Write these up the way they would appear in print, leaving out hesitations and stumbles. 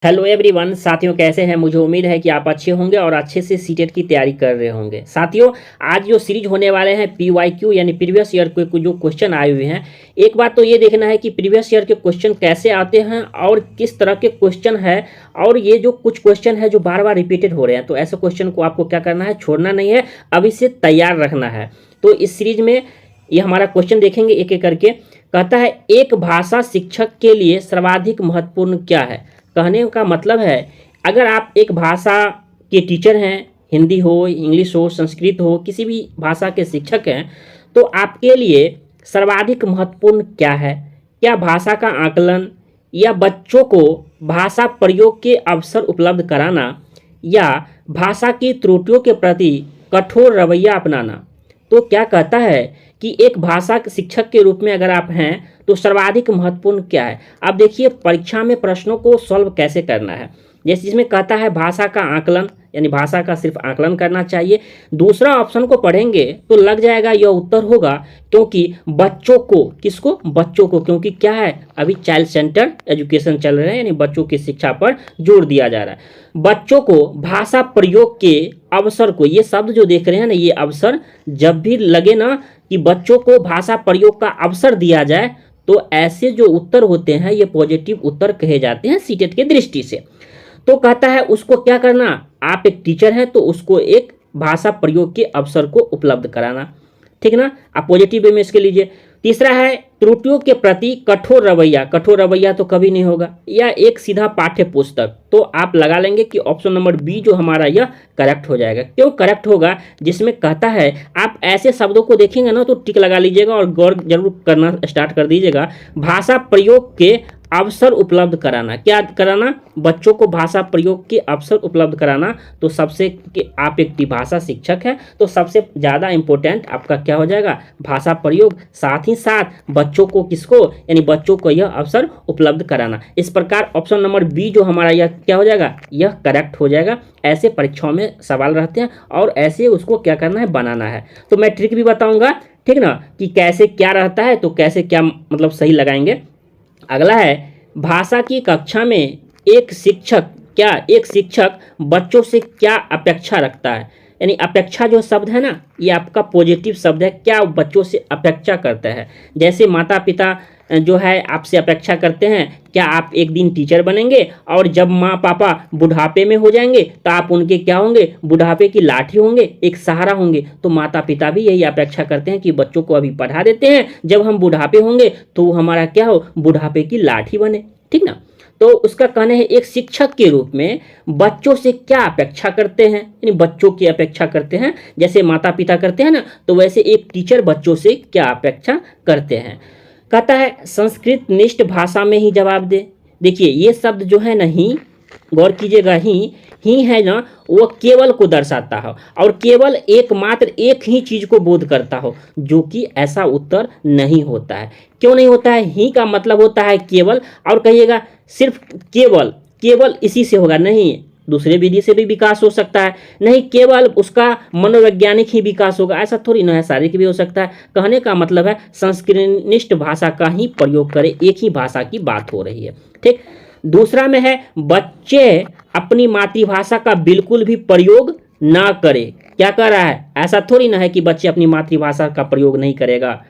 Hello everyone साथियों, कैसे हैं। मुझे उम्मीद है कि आप अच्छे होंगे और अच्छे से सीटेट की तैयारी कर रहे होंगे। साथियों, आज जो सीरीज होने वाले हैं पीवाईक्यू यानी प्रीवियस ईयर के जो क्वेश्चन आए हुए हैं, एक बात तो ये देखना है कि प्रीवियस ईयर के क्वेश्चन कैसे आते हैं और किस तरह के क्वेश्चन है। और ये जो कुछ क्वेश्चन है जो बार बार रिपीटेड हो रहे हैं, तो ऐसे क्वेश्चन को आपको क्या करना है, छोड़ना नहीं है, अभी से तैयार रखना है। तो इस सीरीज में ये हमारा क्वेश्चन देखेंगे एक एक करके। कहता है, एक भाषा शिक्षक के लिए सर्वाधिक महत्वपूर्ण क्या है। कहने का मतलब है, अगर आप एक भाषा के टीचर हैं, हिंदी हो, इंग्लिश हो, संस्कृत हो, किसी भी भाषा के शिक्षक हैं, तो आपके लिए सर्वाधिक महत्वपूर्ण क्या है। क्या भाषा का आकलन, या बच्चों को भाषा प्रयोग के अवसर उपलब्ध कराना, या भाषा की त्रुटियों के प्रति कठोर रवैया अपनाना। तो क्या कहता है कि एक भाषा शिक्षक के रूप में अगर आप हैं तो सर्वाधिक महत्वपूर्ण क्या है। अब देखिए, परीक्षा में प्रश्नों को सॉल्व कैसे करना है। जैसे इसमें कहता है भाषा का आकलन, यानी भाषा का सिर्फ आकलन करना चाहिए। दूसरा ऑप्शन को पढ़ेंगे तो लग जाएगा यह उत्तर होगा, क्योंकि बच्चों को, किसको, बच्चों को, क्योंकि क्या है, अभी चाइल्ड सेंटर एजुकेशन चल रहे हैं, यानी बच्चों की शिक्षा पर जोर दिया जा रहा है। बच्चों को भाषा प्रयोग के अवसर को, ये शब्द जो देख रहे हैं ना, ये अवसर, जब भी लगे ना कि बच्चों को भाषा प्रयोग का अवसर दिया जाए, तो ऐसे जो उत्तर होते हैं ये पॉजिटिव उत्तर कहे जाते हैं सीटेट के दृष्टि से। तो कहता है उसको क्या करना, आप एक टीचर हैं तो उसको एक भाषा प्रयोग के अवसर को उपलब्ध कराना, ठीक ना। आप पॉजिटिव वे में इसके लीजिए। तीसरा है त्रुटियों के प्रति कठोर रवैया। कठोर रवैया तो कभी नहीं होगा, या एक सीधा पाठ्य पुस्तक। तो आप लगा लेंगे कि ऑप्शन नंबर बी जो हमारा यह करेक्ट हो जाएगा। क्यों करेक्ट होगा, जिसमें कहता है आप ऐसे शब्दों को देखेंगे ना तो टिक लगा लीजिएगा और गौर जरूर करना स्टार्ट कर दीजिएगा। भाषा प्रयोग के अवसर उपलब्ध कराना, क्या कराना, बच्चों को भाषा प्रयोग के अवसर उपलब्ध कराना। तो सबसे कि आप एक भाषा शिक्षक हैं तो सबसे ज़्यादा इम्पोर्टेंट आपका क्या हो जाएगा, भाषा प्रयोग। साथ ही साथ बच्चों को, किसको, यानी बच्चों को यह अवसर उपलब्ध कराना। इस प्रकार ऑप्शन नंबर बी जो हमारा यह क्या हो जाएगा, यह करेक्ट हो जाएगा। ऐसे परीक्षाओं में सवाल रहते हैं और ऐसे उसको क्या करना है, बनाना है। तो मैं ट्रिक भी बताऊंगा, ठीक ना, कि कैसे क्या रहता है, तो कैसे क्या मतलब सही लगाएंगे। अगला है, भाषा की कक्षा में एक शिक्षक बच्चों से क्या अपेक्षा रखता है। यानी अपेक्षा जो शब्द है ना, ये आपका पॉजिटिव शब्द है। क्या बच्चों से अपेक्षा करता है। जैसे माता पिता जो है आपसे अपेक्षा करते हैं, क्या आप एक दिन टीचर बनेंगे और जब माँ पापा बुढ़ापे में हो जाएंगे तो आप उनके क्या होंगे, बुढ़ापे की लाठी होंगे, एक सहारा होंगे। तो माता पिता भी यही अपेक्षा करते हैं कि बच्चों को अभी पढ़ा देते हैं, जब हम बुढ़ापे होंगे तो हमारा क्या हो, बुढ़ापे की लाठी बने, ठीक ना। तो उसका कहना है एक शिक्षक के रूप में बच्चों से क्या अपेक्षा करते हैं, यानी बच्चों की अपेक्षा करते हैं। जैसे माता पिता करते हैं ना, तो वैसे एक टीचर बच्चों से क्या अपेक्षा करते हैं। कहता है संस्कृत निष्ठ भाषा में ही जवाब दे। देखिए ये शब्द जो है ना, ही, गौर कीजिएगा, ही है ना, वो केवल को दर्शाता हो और केवल एकमात्र एक ही चीज को बोध करता हो, जो कि ऐसा उत्तर नहीं होता है। क्यों नहीं होता है, ही का मतलब होता है केवल, और कहिएगा सिर्फ केवल इसी से होगा, नहीं, दूसरे विधि से भी विकास हो सकता है, नहीं केवल उसका मनोवैज्ञानिक ही विकास होगा, ऐसा थोड़ी ना है, शारीरिक भी हो सकता है। कहने का मतलब है संस्कृतनिष्ठ भाषा का ही प्रयोग करें, एक ही भाषा की बात हो रही है, ठीक। दूसरा में है बच्चे अपनी मातृभाषा का बिल्कुल भी प्रयोग ना करें। क्या कह रहा है, ऐसा थोड़ी ना है कि बच्चे अपनी मातृभाषा का प्रयोग नहीं करेगा।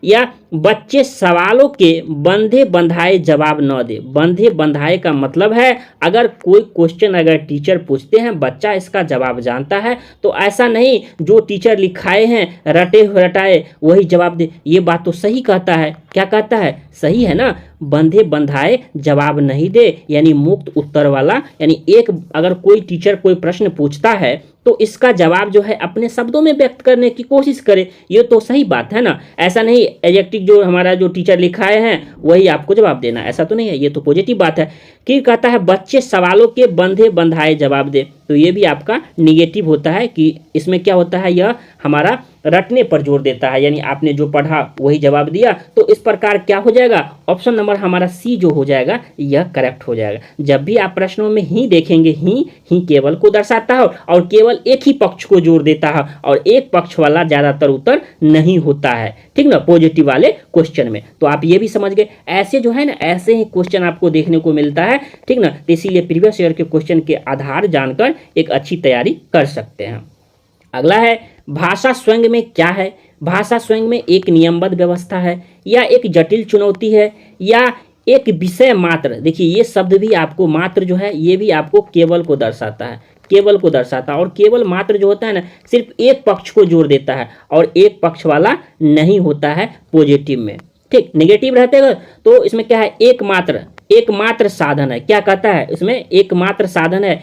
या बच्चे सवालों के बंधे बंधाए जवाब न दे। बंधे बंधाए का मतलब है अगर कोई क्वेश्चन अगर टीचर पूछते हैं, बच्चा इसका जवाब जानता है, तो ऐसा नहीं जो टीचर लिखाए हैं रटे रटाए वही जवाब दे। ये बात तो सही कहता है, क्या कहता है, सही है ना। बंधे बंधाए जवाब नहीं दे, यानी मुक्त उत्तर वाला, यानी एक अगर कोई टीचर कोई प्रश्न पूछता है तो इसका जवाब जो है अपने शब्दों में व्यक्त करने की कोशिश करे। ये तो सही बात है ना। ऐसा नहीं एडजेक्टिव जो हमारा जो टीचर लिखाए हैं वही आपको जवाब देना, ऐसा तो नहीं है। ये तो पॉजिटिव बात है। कि कहता है बच्चे सवालों के बंधे बंधाए जवाब दे, तो ये भी आपका निगेटिव होता है कि इसमें क्या होता है, यह हमारा रटने पर जोर देता है, यानी आपने जो पढ़ा वही जवाब दिया। तो इस प्रकार क्या हो जाएगा, ऑप्शन नंबर हमारा सी जो हो जाएगा यह करेक्ट हो जाएगा। जब भी आप प्रश्नों में ही देखेंगे ही केवल को दर्शाता है और केवल एक ही पक्ष को जोर देता है और एक पक्ष वाला ज्यादातर उत्तर नहीं होता है, ठीक ना, पॉजिटिव वाले क्वेश्चन में। तो आप ये भी समझ गए, ऐसे जो है ना ऐसे ही क्वेश्चन आपको देखने को मिलता है, ठीक ना। तो इसीलिए प्रीवियस ईयर के क्वेश्चन के आधार जानकर एक अच्छी तैयारी कर सकते हैं। अगला है भाषा स्वयं में क्या है। भाषा स्वयं में एक नियमबद्ध व्यवस्था है या एक जटिल चुनौती है या एक विषय मात्र। देखिए ये शब्द भी आपको, मात्र जो है ये भी आपको केवल को दर्शाता है, केवल को दर्शाता है। और केवल मात्र जो होता है ना सिर्फ एक पक्ष को जोड़ देता है और एक पक्ष वाला नहीं होता है पॉजिटिव में, ठीक। नेगेटिव रहते हैं तो इसमें क्या है, एकमात्र साधन है। क्या कहता है इसमें, एकमात्र साधन है,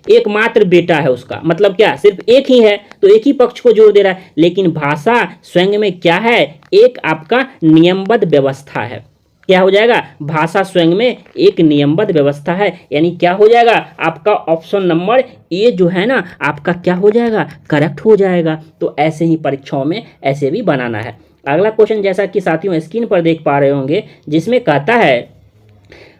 एकमात्र बेटा है उसका, मतलब क्या, सिर्फ एक ही है तो एक ही पक्ष को जोड़ दे रहा है। लेकिन भाषा स्वयं में क्या है, एक आपका नियमबद्ध व्यवस्था है। क्या हो जाएगा, भाषा स्वयं में एक नियमबद्ध व्यवस्था है, यानी क्या हो जाएगा आपका ऑप्शन नंबर ए जो है ना आपका क्या हो जाएगा, करेक्ट हो जाएगा। तो ऐसे ही परीक्षाओं में ऐसे भी बनाना है। अगला क्वेश्चन जैसा कि साथियों स्क्रीन पर देख पा रहे होंगे, जिसमें कहता है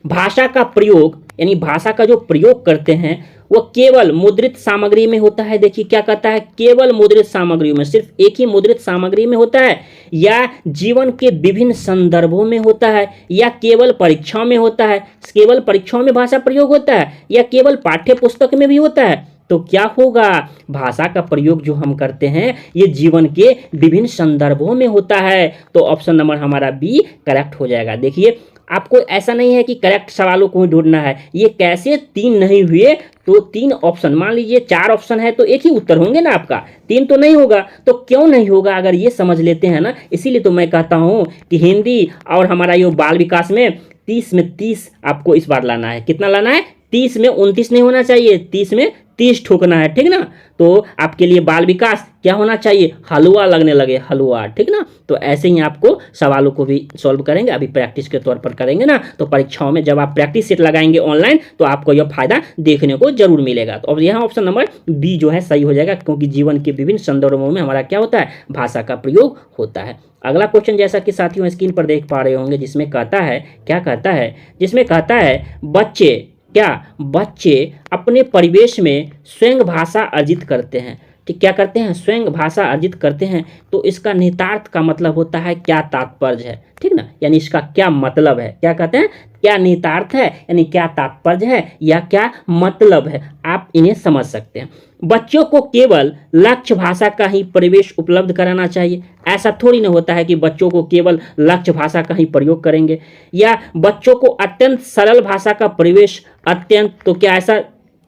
भाषा का प्रयोग, यानी भाषा का जो प्रयोग करते हैं वो केवल मुद्रित सामग्री में होता है। देखिए क्या कहता है, केवल मुद्रित सामग्री में, सिर्फ एक ही मुद्रित सामग्री में होता है, या जीवन के विभिन्न संदर्भों में होता है, या केवल परीक्षाओं में होता है, केवल परीक्षाओं में भाषा प्रयोग होता है, या केवल पाठ्य पुस्तक में भी होता है। तो क्या होगा, भाषा का प्रयोग जो हम करते हैं ये जीवन के विभिन्न संदर्भों में होता है। तो ऑप्शन नंबर हमारा बी करेक्ट हो जाएगा। देखिए आपको ऐसा नहीं है कि करेक्ट सवालों को ही ढूंढना है, ये कैसे तीन नहीं हुए, तो तीन ऑप्शन, मान लीजिए चार ऑप्शन है तो एक ही उत्तर होंगे ना आपका, तीन तो नहीं होगा। तो क्यों नहीं होगा अगर ये समझ लेते हैं ना, इसीलिए तो मैं कहता हूँ कि हिंदी और हमारा ये बाल विकास में 30 में 30 आपको इस बार लाना है। कितना लाना है, 30 में 29 नहीं होना चाहिए, 30 में 30 ठोकना है, ठीक ना। तो आपके लिए बाल विकास क्या होना चाहिए, हलवा लगने लगे, हलवा, ठीक ना। तो ऐसे ही आपको सवालों को भी सॉल्व करेंगे, अभी प्रैक्टिस के तौर पर करेंगे ना, तो परीक्षाओं में जब आप प्रैक्टिस सेट लगाएंगे ऑनलाइन तो आपको यह फायदा देखने को जरूर मिलेगा। तो अब यहाँ ऑप्शन नंबर बी जो है सही हो जाएगा, क्योंकि जीवन के विभिन्न संदर्भों में हमारा क्या होता है, भाषा का प्रयोग होता है। अगला क्वेश्चन जैसा कि साथियों स्क्रीन पर देख पा रहे होंगे, जिसमें कहता है, क्या कहता है, जिसमें कहता है बच्चे अपने परिवेश में स्वयं भाषा अर्जित करते हैं। ठीक, क्या करते हैं, स्वयं भाषा अर्जित करते हैं। तो इसका निहितार्थ का मतलब होता है क्या तात्पर्य है, ठीक ना, यानी इसका क्या मतलब है, क्या कहते हैं, क्या निहितार्थ है, यानी क्या तात्पर्य है या क्या मतलब है, आप इन्हें समझ सकते हैं। बच्चों को केवल लक्ष्य भाषा का ही परिवेश उपलब्ध कराना चाहिए। ऐसा थोड़ी ना होता है कि बच्चों को केवल लक्ष्य भाषा का ही प्रयोग करेंगे, या बच्चों को अत्यंत सरल भाषा का परिवेश, अत्यंत, तो क्या ऐसा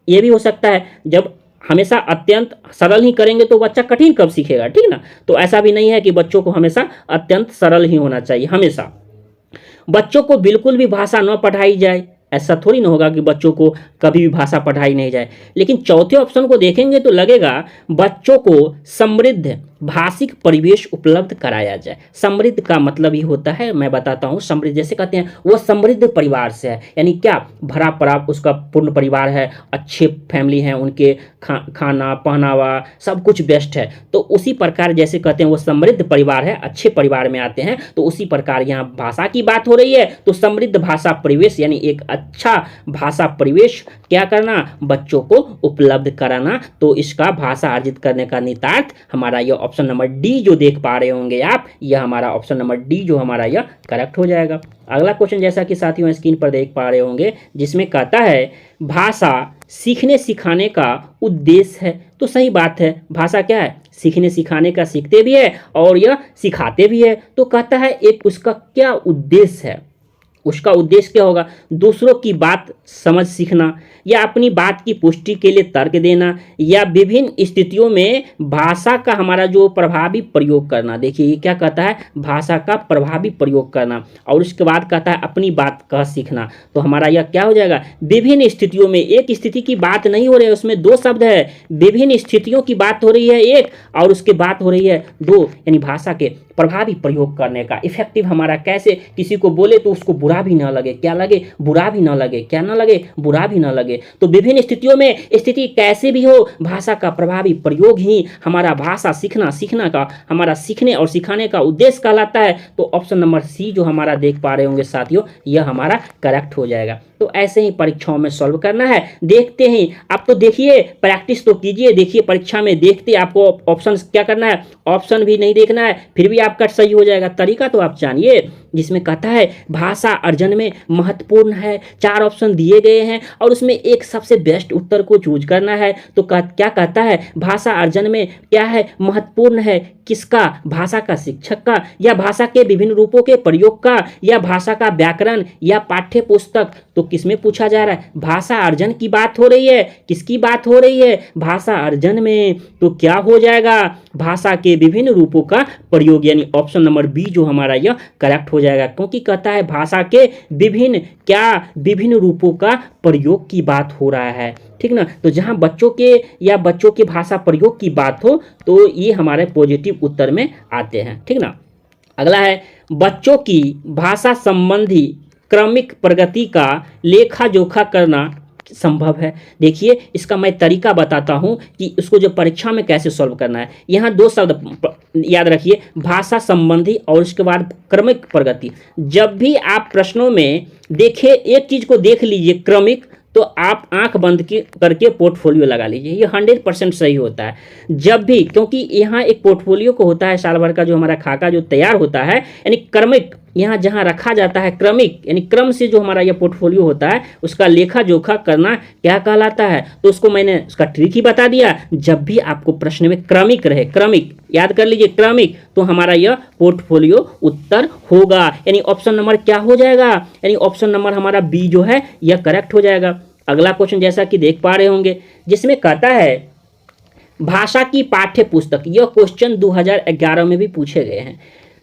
ये भी हो सकता है, जब हमेशा अत्यंत सरल ही करेंगे तो बच्चा कठिन कब सीखेगा, ठीक ना। तो ऐसा भी नहीं है कि बच्चों को हमेशा अत्यंत सरल ही होना चाहिए। हमेशा बच्चों को बिल्कुल भी भाषा न पढ़ाई जाए, ऐसा थोड़ी ना होगा कि बच्चों को कभी भी भाषा पढ़ाई नहीं जाए। लेकिन चौथे ऑप्शन को देखेंगे तो लगेगा बच्चों को समृद्ध भाषिक परिवेश उपलब्ध कराया जाए। समृद्ध का मतलब ही होता है, मैं बताता हूँ, समृद्ध जैसे कहते हैं वो समृद्ध परिवार से है, यानी क्या, भरा पड़ा उसका पूर्ण परिवार है, अच्छे फैमिली हैं उनके, खाना पहनावा सब कुछ बेस्ट है। तो उसी प्रकार जैसे कहते हैं वो समृद्ध परिवार है, अच्छे परिवार में आते हैं, तो उसी प्रकार यहाँ भाषा की बात हो रही है। तो समृद्ध भाषा परिवेश यानी एक अच्छा भाषा परिवेश क्या करना, बच्चों को उपलब्ध कराना। तो इसका भाषा अर्जित करने का निहितार्थ हमारा यह ऑप्शन नंबर डी जो देख पा रहे होंगे आप, यह हमारा ऑप्शन नंबर डी जो हमारा यह करेक्ट हो जाएगा। अगला क्वेश्चन जैसा कि साथियों स्क्रीन पर देख पा रहे होंगे, जिसमें कहता है भाषा सीखने सिखाने का उद्देश्य है। तो सही बात है, भाषा क्या है, सीखने सिखाने का, सीखते भी है और यह सिखाते भी है। तो कहता है एक उसका क्या उद्देश्य है, उसका उद्देश्य क्या होगा, दूसरों की बात समझ सीखना, या अपनी बात की पुष्टि के लिए तर्क देना, या विभिन्न स्थितियों में भाषा का हमारा जो प्रभावी प्रयोग करना। देखिए ये क्या कहता है, भाषा का प्रभावी प्रयोग करना, और उसके बाद कहता है अपनी बात का सीखना। तो हमारा यह क्या हो जाएगा, विभिन्न स्थितियों में, एक स्थिति की बात नहीं हो रही है, उसमें दो शब्द है, विभिन्न स्थितियों की बात हो रही है एक, और उसके बात हो रही है दो, यानी भाषा के प्रभावी प्रयोग करने का, इफेक्टिव हमारा कैसे, किसी को बोले तो उसको बुरा भी ना लगे, क्या लगे, बुरा भी ना लगे, क्या ना लगे, बुरा भी ना लगे। तो विभिन्न स्थितियों में स्थिति कैसे भी हो, भाषा का प्रभावी प्रयोग ही हमारा भाषा सीखना का हमारा सीखने और सिखाने का उद्देश्य कहलाता है। तो ऑप्शन नंबर सी जो हमारा देख पा रहे होंगे साथियों, यह हमारा करेक्ट हो जाएगा। तो ऐसे ही परीक्षाओं में सॉल्व करना है, देखते हैं आप। तो देखिए, प्रैक्टिस तो कीजिए, देखिए परीक्षा में देखते आपको ऑप्शन क्या करना है, ऑप्शन भी नहीं देखना है, फिर भी आपका सही हो जाएगा। तरीका तो आप जानिए, जिसमें कहता है भाषा अर्जन में महत्वपूर्ण है, 4 ऑप्शन दिए गए हैं और उसमें एक सबसे बेस्ट उत्तर को चूज करना है। तो क्या कहता है, भाषा अर्जन में क्या है, महत्वपूर्ण है, किसका, भाषा का शिक्षक का, या भाषा के विभिन्न रूपों के प्रयोग का, या भाषा का व्याकरण, या पाठ्य पुस्तक। तो किसमें पूछा जा रहा है, भाषा अर्जन की बात हो रही है, किसकी बात हो रही है, भाषा अर्जन में। तो क्या हो जाएगा, भाषा के विभिन्न रूपों का प्रयोग, यानी ऑप्शन नंबर बी जो हमारा यह करेक्ट हो जाएगा, क्योंकि कहता है भाषा के विभिन्न रूपों का प्रयोग की बात हो रहा है, ठीक ना। तो जहां बच्चों के भाषा प्रयोग की बात हो तो ये हमारे पॉजिटिव उत्तर में आते हैं, ठीक ना। अगला है, बच्चों की भाषा संबंधी क्रमिक प्रगति का लेखा जोखा करना संभव है। देखिए, इसका मैं तरीका बताता हूं कि उसको जो परीक्षा में कैसे सॉल्व करना है। यहाँ 2 शब्द याद रखिए, भाषा संबंधी और उसके बाद क्रमिक प्रगति। जब भी आप प्रश्नों में देखें, एक चीज को देख लीजिए क्रमिक, तो आप आंख बंद करके पोर्टफोलियो लगा लीजिए, ये 100% सही होता है। जब भी, क्योंकि यहाँ एक पोर्टफोलियो को होता है साल भर का जो हमारा खाका जो तैयार होता है, यानी क्रमिक यहाँ जहाँ रखा जाता है, क्रमिक यानी क्रम से जो हमारा यह पोर्टफोलियो होता है उसका लेखा जोखा करना क्या कहलाता है। तो उसको मैंने उसका ट्रिक ही बता दिया। जब भी आपको प्रश्न में क्रमिक रहे, क्रमिक याद कर लीजिए, क्रमिक, तो हमारा यह पोर्टफोलियो उत्तर होगा, यानी ऑप्शन नंबर क्या हो जाएगा, यानी ऑप्शन नंबर हमारा बी जो है यह करेक्ट हो जाएगा। अगला क्वेश्चन जैसा कि देख पा रहे होंगे, जिसमें कहता है भाषा की पाठ्य पुस्तक। यह क्वेश्चन 2011 में भी पूछे गए हैं,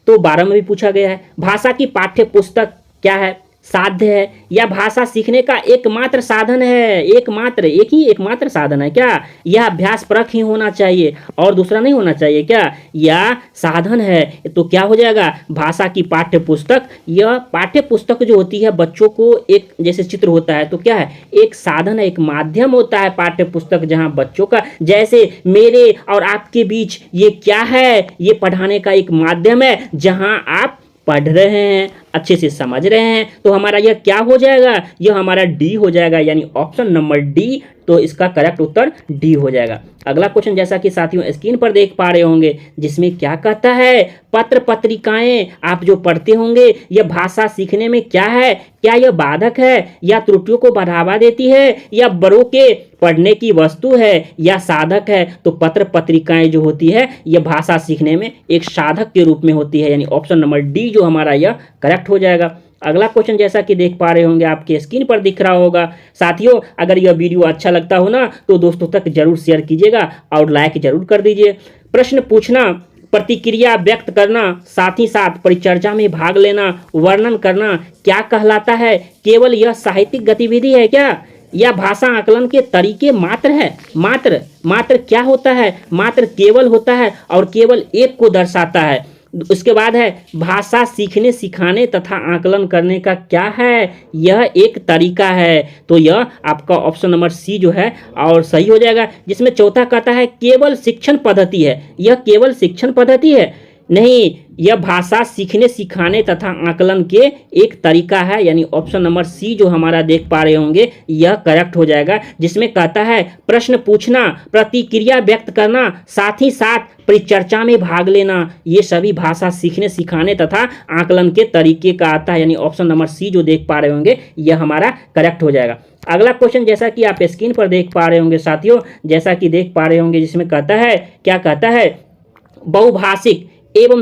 तो 12 में भी पूछा गया है। भाषा की पाठ्य पुस्तक क्या है, साध्य है, या भाषा सीखने का एकमात्र साधन है, एकमात्र साधन है क्या, यह अभ्यास परक ही होना चाहिए और दूसरा नहीं होना चाहिए क्या, या साधन है। तो क्या हो जाएगा, भाषा की पाठ्य पुस्तक, यह पाठ्य पुस्तक जो होती है बच्चों को एक जैसे चित्र होता है, तो क्या है, एक साधन है, एक माध्यम होता है पाठ्य पुस्तक, जहां बच्चों का जैसे मेरे और आपके बीच ये क्या है, ये पढ़ाने का एक माध्यम है, जहां आप पढ़ रहे हैं, अच्छे से समझ रहे हैं। तो हमारा यह क्या हो जाएगा, यह हमारा डी हो जाएगा, यानी ऑप्शन नंबर डी। तो इसका करेक्ट उत्तर डी हो जाएगा। अगला क्वेश्चन जैसा कि साथियों स्क्रीन पर देख पा रहे होंगे, जिसमें क्या कहता है, पत्र पत्रिकाएं आप जो पढ़ते होंगे, यह भाषा सीखने में क्या है, क्या यह बाधक है, या त्रुटियों को बढ़ावा देती है, या बड़ों के पढ़ने की वस्तु है, या साधक है। तो पत्र पत्रिकाएं जो होती है यह भाषा सीखने में एक साधक के रूप में होती है, यानी ऑप्शन नंबर डी जो हमारा यह करेक्ट हो जाएगा। अगला क्वेश्चन जैसा कि देख पा रहे होंगे, आपके स्क्रीन पर दिख रहा होगा। साथियों, अगर यह वीडियो अच्छा लगता हो ना तो दोस्तों तक जरूर शेयर कीजिएगा और लाइक जरूर कर दीजिए। प्रश्न पूछना, प्रतिक्रिया व्यक्त करना, साथ ही साथ परिचर्चा में भाग लेना, वर्णन करना क्या कहलाता है। केवल यह साहित्यिक गतिविधि है क्या, या भाषा आकलन के तरीके मात्र है। मात्र क्या होता है, मात्र केवल होता है और केवल एक को दर्शाता है। उसके बाद है भाषा सीखने सिखाने तथा आकलन करने का क्या है, यह एक तरीका है। तो यह आपका ऑप्शन नंबर सी जो है और सही हो जाएगा। जिसमें चौथा कहता है केवल शिक्षण पद्धति है, यह केवल शिक्षण पद्धति है नहीं, यह भाषा सीखने सिखाने तथा आकलन के एक तरीका है, यानी ऑप्शन नंबर सी जो हमारा देख पा रहे होंगे यह करेक्ट हो जाएगा। जिसमें कहता है प्रश्न पूछना, प्रतिक्रिया व्यक्त करना, साथ ही साथ परिचर्चा में भाग लेना, ये सभी भाषा सीखने सिखाने तथा आकलन के तरीके का आता है, यानी ऑप्शन नंबर सी जो देख पा रहे होंगे यह हमारा करेक्ट हो जाएगा। अगला क्वेश्चन जैसा कि आप स्क्रीन पर देख पा रहे होंगे साथियों, जैसा कि देख पा रहे होंगे, जिसमें कहता है क्या कहता है, बहुभाषिक एवं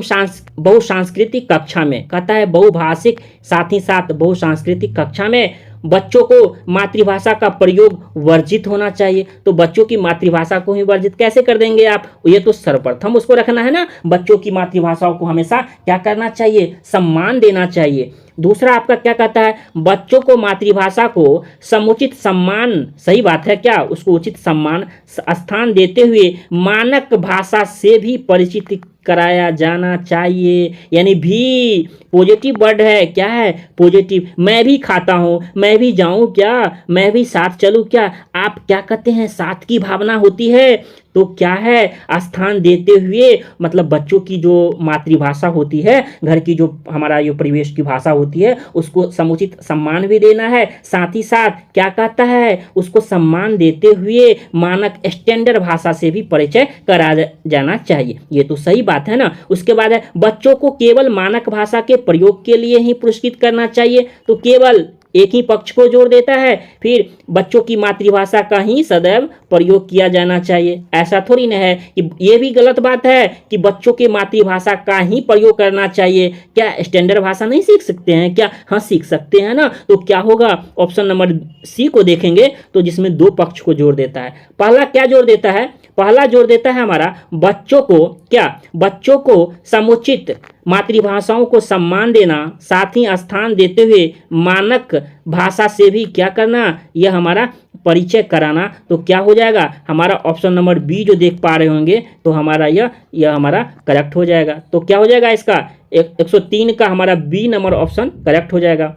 बहुसांस्कृतिक कक्षा में, कहता है बहुभाषिक साथ ही साथ बहुसांस्कृतिक कक्षा में बच्चों को मातृभाषा का प्रयोग वर्जित होना चाहिए। तो बच्चों की मातृभाषा को ही वर्जित कैसे कर देंगे आप, ये तो सर्वप्रथम उसको रखना है ना। बच्चों की मातृभाषाओं को हमेशा क्या करना चाहिए, सम्मान देना चाहिए। दूसरा आपका क्या कहता है, बच्चों को मातृभाषा को समुचित सम्मान, सही बात है क्या, उसको उचित सम्मान स्थान देते हुए मानक भाषा से भी परिचित कराया जाना चाहिए। यानी भी पॉजिटिव वर्ड है, क्या है, पॉजिटिव। मैं भी खाता हूँ, मैं भी जाऊँ क्या, मैं भी साथ चलूँ क्या, आप क्या कहते हैं, साथ की भावना होती है तो क्या है, स्थान देते हुए, मतलब बच्चों की जो मातृभाषा होती है, घर की जो हमारा जो परिवेश की भाषा होती है, उसको समुचित सम्मान भी देना है, साथ ही साथ क्या कहता है, उसको सम्मान देते हुए मानक स्टैंडर्ड भाषा से भी परिचय करा जाना चाहिए। ये तो सही बात है ना। उसके बाद है, बच्चों को केवल मानक भाषा के प्रयोग के लिए ही पुरस्कृत करना चाहिए, तो केवल एक ही पक्ष को जोड़ देता है। फिर बच्चों की मातृभाषा का ही सदैव प्रयोग किया जाना चाहिए, ऐसा थोड़ी ना है कि ये भी गलत बात है कि बच्चों की मातृभाषा का ही प्रयोग करना चाहिए। क्या स्टैंडर्ड भाषा नहीं सीख सकते हैं क्या, हाँ सीख सकते हैं ना। तो क्या होगा, ऑप्शन नंबर सी को देखेंगे तो जिसमें दो पक्ष को जोड़ देता है। पहला क्या जोड़ देता है, पहला जोड़ देता है हमारा बच्चों को, क्या, बच्चों को समुचित मातृभाषाओं को सम्मान देना, साथ ही स्थान देते हुए मानक भाषा से भी क्या करना, यह हमारा परिचय कराना। तो क्या हो जाएगा हमारा ऑप्शन नंबर बी जो देख पा रहे होंगे, तो हमारा यह हमारा करेक्ट हो जाएगा। तो क्या हो जाएगा इसका 103 का हमारा बी नंबर ऑप्शन करेक्ट हो जाएगा।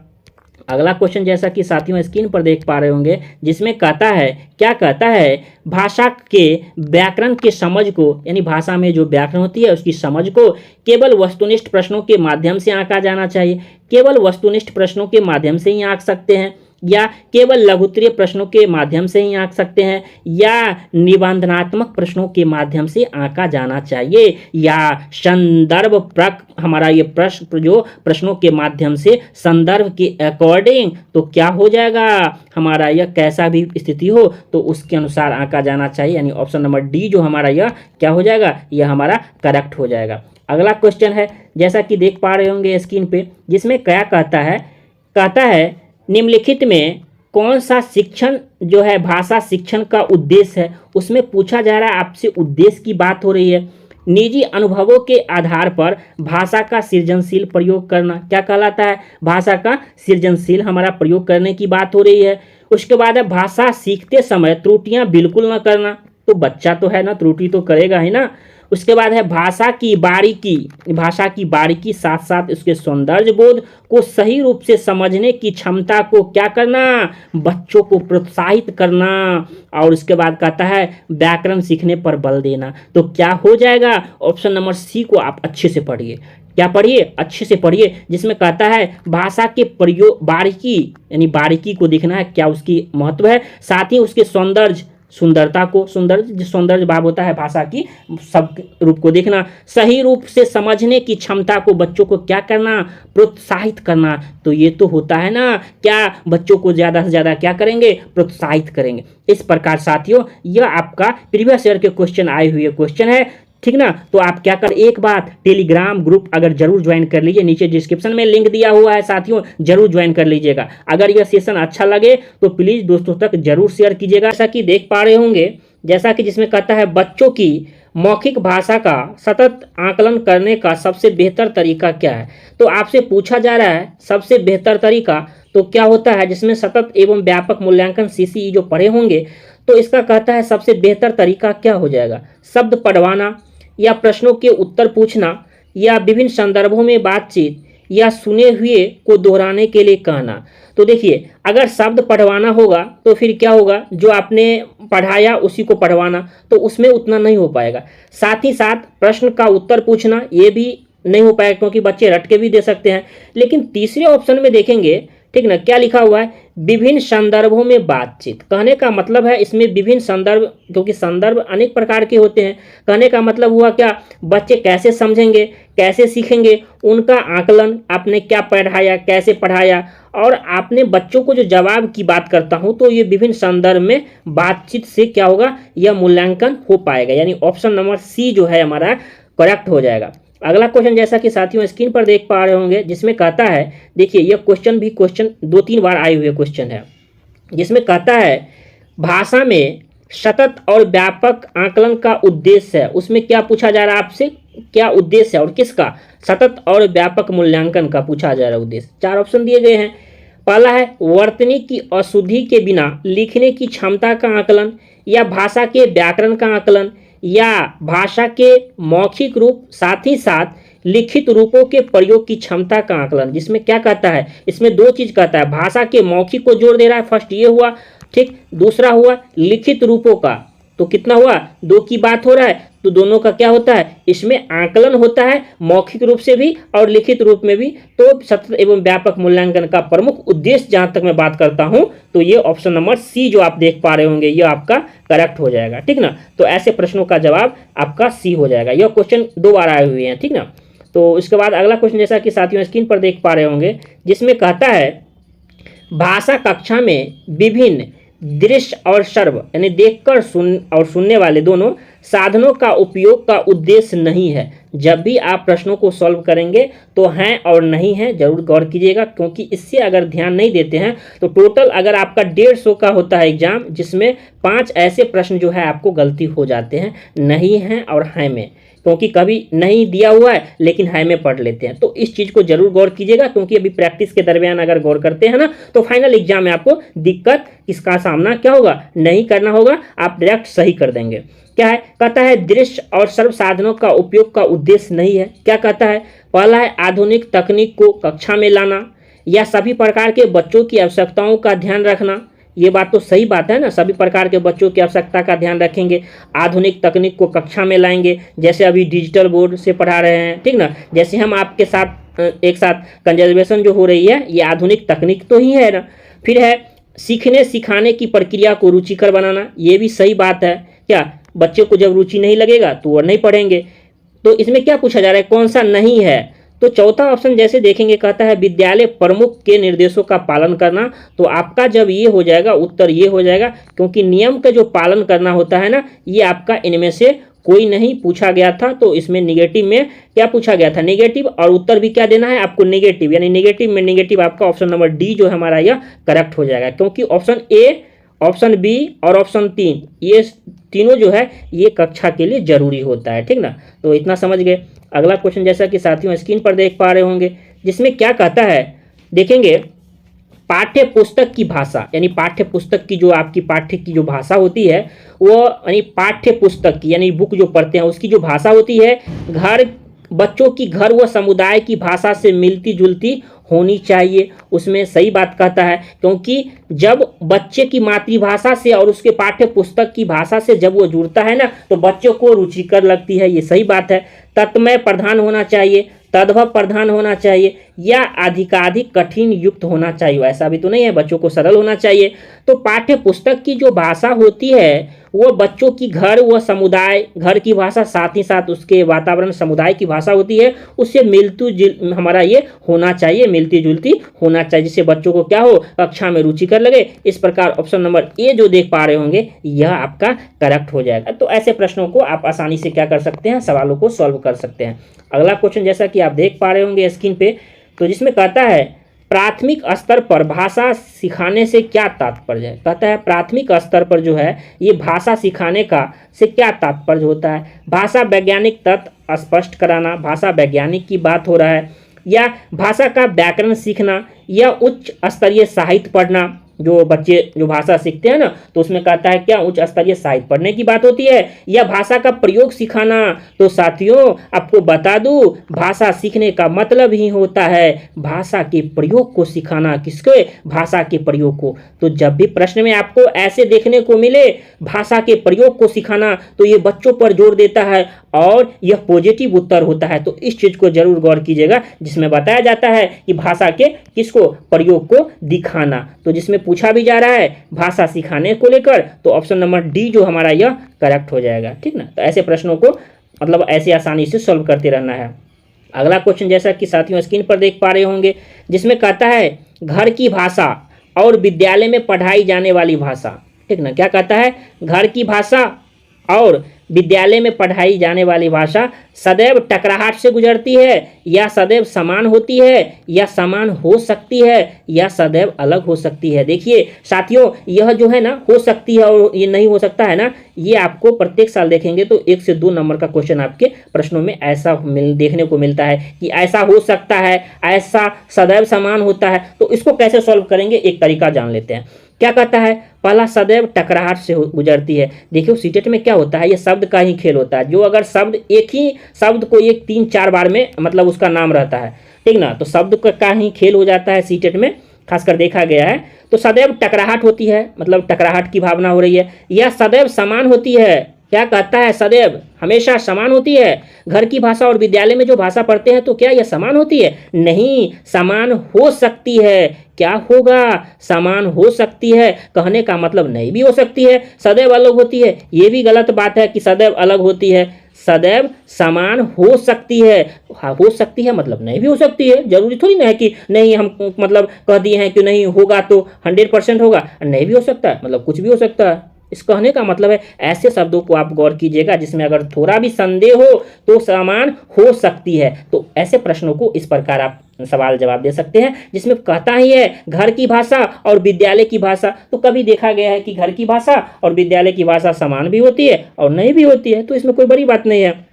अगला क्वेश्चन जैसा कि साथियों स्क्रीन पर देख पा रहे होंगे, जिसमें कहता है, क्या कहता है, भाषा के व्याकरण के समझ को, यानी भाषा में जो व्याकरण होती है उसकी समझ को केवल वस्तुनिष्ठ प्रश्नों के माध्यम से आंका जाना चाहिए। केवल वस्तुनिष्ठ प्रश्नों के माध्यम से ही आंक सकते हैं, या केवल लघुत्तरीय प्रश्नों के माध्यम से ही आंक सकते हैं, या निबंधनात्मक प्रश्नों के माध्यम से आंका जाना चाहिए, या संदर्भ हमारा ये प्रश्न जो प्रश्नों के माध्यम से संदर्भ के अकॉर्डिंग, तो क्या हो जाएगा हमारा यह कैसा भी स्थिति हो तो उसके अनुसार आंका जाना चाहिए। यानी ऑप्शन नंबर डी जो हमारा यह क्या हो जाएगा, यह हमारा करेक्ट हो जाएगा। अगला क्वेश्चन है जैसा कि देख पा रहे होंगे स्क्रीन पे, जिसमें क्या कहता है, कहता है निम्नलिखित में कौन सा शिक्षण जो है भाषा शिक्षण का उद्देश्य है। उसमें पूछा जा रहा है आपसे, उद्देश्य की बात हो रही है। निजी अनुभवों के आधार पर भाषा का सृजनशील प्रयोग करना क्या कहलाता है, भाषा का सृजनशील हमारा प्रयोग करने की बात हो रही है। उसके बाद है भाषा सीखते समय त्रुटियां बिल्कुल न करना, तो बच्चा तो है ना, त्रुटि तो करेगा ही ना। उसके बाद है भाषा की बारीकी साथ साथ उसके सौंदर्य बोध को सही रूप से समझने की क्षमता को क्या करना, बच्चों को प्रोत्साहित करना। और उसके बाद कहता है व्याकरण सीखने पर बल देना। तो क्या हो जाएगा, ऑप्शन नंबर सी को आप अच्छे से पढ़िए, क्या पढ़िए, अच्छे से पढ़िए, जिसमें कहता है भाषा के प्रयोग बारीकी, यानी बारीकी को देखना है क्या उसकी महत्व है, साथ ही उसके सुंदरता को, सौंदर्य भाव होता है भाषा की, सब रूप को देखना, सही रूप से समझने की क्षमता को बच्चों को क्या करना, प्रोत्साहित करना। तो ये तो होता है ना, क्या बच्चों को ज़्यादा से ज़्यादा क्या करेंगे, प्रोत्साहित करेंगे। इस प्रकार साथियों यह आपका प्रीवियस ईयर के क्वेश्चन आए हुए क्वेश्चन है, ठीक ना। तो आप क्या कर, एक बार टेलीग्राम ग्रुप अगर जरूर ज्वाइन कर लीजिए, नीचे डिस्क्रिप्शन में लिंक दिया हुआ है साथियों, जरूर ज्वाइन कर लीजिएगा। अगर यह सेशन अच्छा लगे तो प्लीज़ दोस्तों तक जरूर शेयर कीजिएगा। जैसा कि देख पा रहे होंगे, जैसा कि जिसमें कहता है बच्चों की मौखिक भाषा का सतत आकलन करने का सबसे बेहतर तरीका क्या है। तो आपसे पूछा जा रहा है सबसे बेहतर तरीका तो क्या होता है, जिसमें सतत एवं व्यापक मूल्यांकन CCE जो पढ़े होंगे, तो इसका कहता है सबसे बेहतर तरीका क्या हो जाएगा, शब्द पढ़वाना, या प्रश्नों के उत्तर पूछना, या विभिन्न संदर्भों में बातचीत, या सुने हुए को दोहराने के लिए कहना। तो देखिए अगर शब्द पढ़वाना होगा तो फिर क्या होगा, जो आपने पढ़ाया उसी को पढ़वाना, तो उसमें उतना नहीं हो पाएगा। साथ ही साथ प्रश्न का उत्तर पूछना ये भी नहीं हो पाएगा, क्योंकि बच्चे रट के भी दे सकते हैं। लेकिन तीसरे ऑप्शन में देखेंगे, ठीक ना, क्या लिखा हुआ है, विभिन्न संदर्भों में बातचीत। कहने का मतलब है इसमें विभिन्न संदर्भ, क्योंकि संदर्भ अनेक प्रकार के होते हैं। कहने का मतलब हुआ क्या, बच्चे कैसे समझेंगे, कैसे सीखेंगे, उनका आकलन, आपने क्या पढ़ाया, कैसे पढ़ाया, और आपने बच्चों को जो जवाब की बात करता हूं, तो ये विभिन्न संदर्भ में बातचीत से क्या होगा, यह मूल्यांकन हो पाएगा। यानी ऑप्शन नंबर सी जो है हमारा करेक्ट हो जाएगा। अगला क्वेश्चन जैसा कि साथियों स्क्रीन पर देख पा रहे होंगे, जिसमें कहता है, देखिए यह क्वेश्चन 2-3 बार आए हुए क्वेश्चन है, जिसमें कहता है भाषा में सतत और व्यापक आकलन का उद्देश्य है। उसमें क्या पूछा जा रहा है आपसे, क्या उद्देश्य है और किसका? सतत और व्यापक मूल्यांकन का पूछा जा रहा है उद्देश्य। 4 ऑप्शन दिए गए हैं। पहला है वर्तनी की अशुद्धि के बिना लिखने की क्षमता का आकलन, या भाषा के व्याकरण का आकलन, या भाषा के मौखिक रूप साथ ही साथ लिखित रूपों के प्रयोग की क्षमता का आकलन। जिसमें क्या कहता है, इसमें 2 चीज कहता है, भाषा के मौखिक को जोड़ दे रहा है, फर्स्ट ये हुआ, ठीक। दूसरा हुआ लिखित रूपों का, तो कितना हुआ, 2 की बात हो रहा है, तो दोनों का क्या होता है, इसमें आकलन होता है, मौखिक रूप से भी और लिखित रूप में भी। तो सतत एवं व्यापक मूल्यांकन का प्रमुख उद्देश्य जहां तक मैं बात करता हूं, तो ये ऑप्शन नंबर सी जो आप देख पा रहे होंगे, ये आपका करेक्ट हो जाएगा, ठीक ना। तो ऐसे प्रश्नों का जवाब आपका सी हो जाएगा। यह क्वेश्चन 2 बार आए हुए हैं, ठीक ना। तो इसके बाद अगला क्वेश्चन जैसा कि साथियों स्क्रीन पर देख पा रहे होंगे, जिसमें कहता है भाषा कक्षा में विभिन्न दृश्य और श्रव्य यानी देखकर सुनने वाले दोनों साधनों का उपयोग का उद्देश्य नहीं है। जब भी आप प्रश्नों को सॉल्व करेंगे तो हैं और नहीं है जरूर गौर कीजिएगा, क्योंकि इससे अगर ध्यान नहीं देते हैं तो टोटल अगर आपका 150 का होता है एग्जाम, जिसमें 5 ऐसे प्रश्न जो है आपको गलती हो जाते हैं नहीं हैं और हैं में, क्योंकि कभी नहीं दिया हुआ है लेकिन है में पढ़ लेते हैं। तो इस चीज़ को जरूर गौर कीजिएगा, क्योंकि अभी प्रैक्टिस के दरमियान अगर गौर करते हैं ना तो फाइनल एग्जाम में आपको दिक्कत इसका सामना क्या होगा, नहीं करना होगा, आप डायरेक्ट सही कर देंगे। क्या है, कहता है दृश्य और सर्व साधनों का उपयोग का उद्देश्य नहीं है। क्या कहता है, पहला है आधुनिक तकनीक को कक्षा में लाना, या सभी प्रकार के बच्चों की आवश्यकताओं का ध्यान रखना। ये बात तो सही बात है ना, सभी प्रकार के बच्चों की आवश्यकता का ध्यान रखेंगे, आधुनिक तकनीक को कक्षा में लाएंगे, जैसे अभी डिजिटल बोर्ड से पढ़ा रहे हैं, ठीक ना। जैसे हम आपके साथ एक साथ कंजर्वेशन जो हो रही है, ये आधुनिक तकनीक तो ही है ना। फिर है सीखने सिखाने की प्रक्रिया को रुचिकर बनाना, ये भी सही बात है। क्या, बच्चे को जब रुचि नहीं लगेगा तो वो नहीं पढ़ेंगे। तो इसमें क्या पूछा जा रहा है, कौन सा नहीं है, तो चौथा ऑप्शन जैसे देखेंगे कहता है विद्यालय प्रमुख के निर्देशों का पालन करना। तो आपका जब ये हो जाएगा उत्तर ये हो जाएगा, क्योंकि नियम का जो पालन करना होता है ना, ये आपका इनमें से कोई नहीं पूछा गया था। तो इसमें निगेटिव में क्या पूछा गया था, नेगेटिव, और उत्तर भी क्या देना है आपको, नेगेटिव, यानी नेगेटिव में नेगेटिव आपका ऑप्शन नंबर डी जो हमारा यह करेक्ट हो जाएगा, क्योंकि ऑप्शन ए, ऑप्शन बी और ऑप्शन 3 ये तीनों जो है ये कक्षा के लिए जरूरी होता है, ठीक ना। तो इतना समझ गए। अगला क्वेश्चन जैसा कि साथियों स्क्रीन पर देख पा रहे होंगे, जिसमें क्या कहता है, देखेंगे पाठ्य पुस्तक की भाषा, यानी पाठ्य पुस्तक की जो आपकी पाठ्य की जो भाषा होती है वो, यानी पाठ्य पुस्तक की यानी बुक जो पढ़ते हैं उसकी जो भाषा होती है, घर बच्चों की घर व समुदाय की भाषा से मिलती जुलती होनी चाहिए। उसमें सही बात कहता है, क्योंकि जब बच्चे की मातृभाषा से और उसके पाठ्य पुस्तक की भाषा से जब वो जुड़ता है ना तो बच्चों को रुचिकर लगती है, ये सही बात है। तत्मय प्रधान होना चाहिए, तद्भव प्रधान होना चाहिए, या अधिकाधिक कठिन युक्त होना चाहिए, ऐसा भी तो नहीं है, बच्चों को सरल होना चाहिए। तो पाठ्य पुस्तक की जो भाषा होती है वो बच्चों की घर व समुदाय, घर की भाषा साथ ही साथ उसके वातावरण समुदाय की भाषा होती है, उससे मिलती हमारा ये होना चाहिए, मिलती जुलती होना चाहिए, जिससे बच्चों को क्या हो, कक्षा में रुचि कर लगे। इस प्रकार ऑप्शन नंबर ए जो देख पा रहे होंगे यह आपका करेक्ट हो जाएगा। तो ऐसे प्रश्नों को आप आसानी से क्या कर सकते हैं, सवालों को सॉल्व कर सकते हैं। अगला क्वेश्चन जैसा कि आप देख पा रहे होंगे स्क्रीन पे, तो जिसमें कहता है प्राथमिक स्तर पर भाषा सिखाने से क्या तात्पर्य है। कहता है प्राथमिक स्तर पर जो है ये भाषा सिखाने का से क्या तात्पर्य होता है, भाषा वैज्ञानिक तत्व स्पष्ट कराना, भाषा वैज्ञानिक की बात हो रहा है, या भाषा का व्याकरण सीखना, या उच्च स्तरीय साहित्य पढ़ना। जो बच्चे जो भाषा सीखते हैं ना तो उसमें कहता है क्या, उच्च स्तरीय साहित्य पढ़ने की बात होती है, या भाषा का प्रयोग सिखाना। तो साथियों आपको बता दूं, भाषा सीखने का मतलब ही होता है भाषा के प्रयोग को सिखाना। किसके, भाषा के प्रयोग को। तो जब भी प्रश्न में आपको ऐसे देखने को मिले भाषा के प्रयोग को सिखाना तो ये बच्चों पर जोर देता है और यह पॉजिटिव उत्तर होता है। तो इस चीज को जरूर गौर कीजिएगा, जिसमें बताया जाता है कि भाषा के किसको, प्रयोग को दिखाना। तो जिसमें पूछा भी जा रहा है भाषा सिखाने को लेकर, तो ऑप्शन नंबर डी जो हमारा यह करेक्ट हो जाएगा, ठीक ना। तो ऐसे प्रश्नों को मतलब ऐसे आसानी से सॉल्व करते रहना है। अगला क्वेश्चन जैसा कि साथियों स्क्रीन पर देख पा रहे होंगे, जिसमें कहता है घर की भाषा और विद्यालय में पढ़ाई जाने वाली भाषा, ठीक ना। क्या कहता है, घर की भाषा और विद्यालय में पढ़ाई जाने वाली भाषा सदैव टकराहट से गुजरती है, या सदैव समान होती है, या समान हो सकती है, या सदैव अलग हो सकती है। देखिए साथियों, यह जो है ना हो सकती है और ये नहीं हो सकता है ना, ये आपको प्रत्येक साल देखेंगे तो 1 से 2 नंबर का क्वेश्चन आपके प्रश्नों में ऐसा देखने को मिलता है कि ऐसा हो सकता है, ऐसा सदैव समान होता है। तो इसको कैसे सॉल्व करेंगे, एक तरीका जान लेते हैं। क्या कहता है, पहला सदैव टकराहट से गुजरती है। देखिए सीटेट में क्या होता है, ये शब्द का ही खेल होता है। जो अगर शब्द एक ही शब्द को एक 3-4 बार में मतलब उसका नाम रहता है, ठीक ना, तो शब्द का ही खेल हो जाता है सीटेट में, खासकर देखा गया है। तो सदैव टकराहट होती है, मतलब टकराहट की भावना हो रही है, या सदैव समान होती है। क्या कहता है, सदैव हमेशा समान होती है। घर की भाषा और विद्यालय में जो भाषा पढ़ते हैं तो क्या यह समान होती है? नहीं, समान हो सकती है। क्या होगा, समान हो सकती है। कहने का मतलब नहीं भी हो सकती है, सदैव अलग होती है। ये भी गलत बात है कि सदैव अलग होती है। सदैव समान हो सकती है, हो सकती है मतलब नहीं भी हो सकती है। जरूरी थोड़ी ना है कि नहीं, हम मतलब कह दिए हैं कि नहीं होगा तो 100% होगा, नहीं भी हो सकता है मतलब कुछ भी हो सकता है। इस कहने का मतलब है ऐसे शब्दों को आप गौर कीजिएगा जिसमें अगर थोड़ा भी संदेह हो तो समान हो सकती है। तो ऐसे प्रश्नों को इस प्रकार आप सवाल जवाब दे सकते हैं, जिसमें कहता ही है घर की भाषा और विद्यालय की भाषा। तो कभी देखा गया है कि घर की भाषा और विद्यालय की भाषा समान भी होती है और नहीं भी होती है, तो इसमें कोई बड़ी बात नहीं है।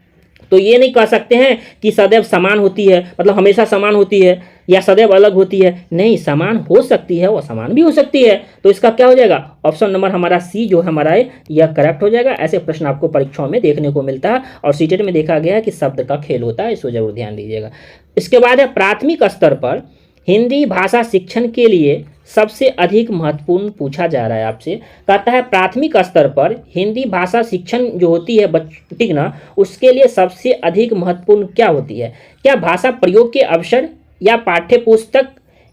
तो ये नहीं कह सकते हैं कि सदैव समान होती है मतलब हमेशा समान होती है या सदैव अलग होती है। नहीं, समान हो सकती है और समान भी हो सकती है। तो इसका क्या हो जाएगा, ऑप्शन नंबर हमारा सी जो हमारा है यह करेक्ट हो जाएगा। ऐसे प्रश्न आपको परीक्षाओं में देखने को मिलता है और सीटेट में देखा गया है कि शब्द का खेल होता है, इसको जरूर ध्यान दीजिएगा। इसके बाद है प्राथमिक स्तर पर हिंदी भाषा शिक्षण के लिए सबसे अधिक महत्वपूर्ण पूछा जा रहा है आपसे। कहता है प्राथमिक स्तर पर हिंदी भाषा शिक्षण जो होती है ठीक ना, उसके लिए सबसे अधिक महत्वपूर्ण क्या होती है? क्या भाषा प्रयोग के अवसर, या पाठ्य पुस्तक,